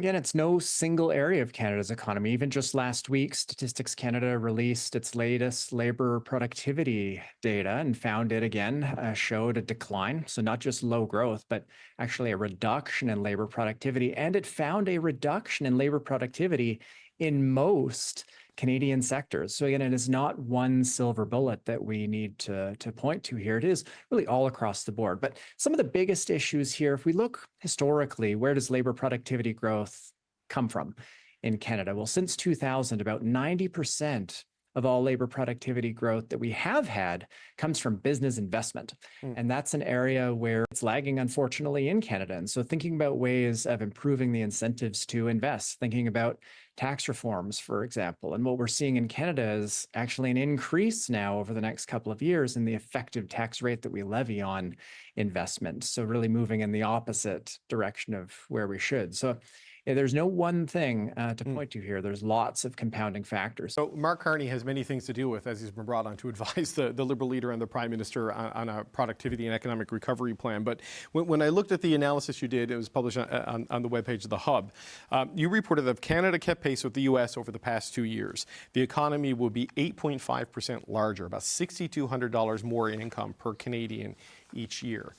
Again, it's no single area of Canada's economy. Even just last week, Statistics Canada released its latest labor productivity data and found it again showed a decline. So, not just low growth, but actually a reduction in labor productivity. And it found a reduction in labor productivity in most Canadian sectors. So, again, it is not one silver bullet that we need to point to here. It is really all across the board. But some of the biggest issues here, if we look historically, where does labor productivity growth come from in Canada? Well, since 2000, about 90% of all labor productivity growth that we have had comes from business investment. And that's an area where it's lagging, unfortunately, in Canada. And so thinking about ways of improving the incentives to invest, thinking about tax reforms, for example. And what we're seeing in Canada is actually an increase now over the next couple of years in the effective tax rate that we levy on investment. So really moving in the opposite direction of where we should. So yeah, there's no one thing to point to here. There's lots of compounding factors. So Mark Carney has many things to deal with, as he's been brought on to advise the Liberal leader and the Prime Minister on a productivity and economic recovery plan. But when I looked at the analysis you did, it was published on the webpage of the Hub, you reported that if Canada kept pace with the U.S. over the past 2 years, the economy will be 8.5% larger, about $6,200 more in income per Canadian each year.